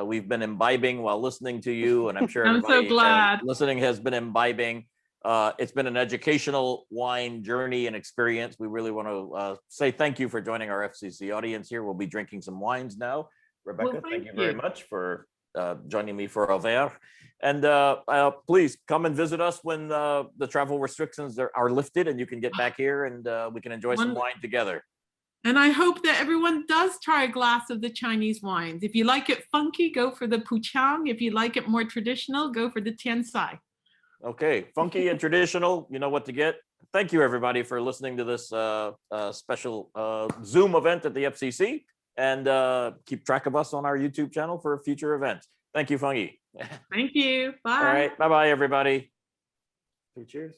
We've been imbibing while listening to you, and I'm sure I'm so glad. Listening has been imbibing. It's been an educational wine journey and experience. We really want to say thank you for joining our FCC audience here. We'll be drinking some wines now. Rebecca, thank you very much for joining me for a verre. And please come and visit us when the travel restrictions are lifted and you can get back here and we can enjoy some wine together. And I hope that everyone does try a glass of the Chinese wines. If you like it funky, go for the Puchang. If you like it more traditional, go for the Tiansai. Okay, funky and traditional, you know what to get. Thank you, everybody, for listening to this special Zoom event at the FCC. And keep track of us on our YouTube channel for future events. Thank you, Fongyee. Thank you. Bye. All right. Bye-bye, everybody. Cheers.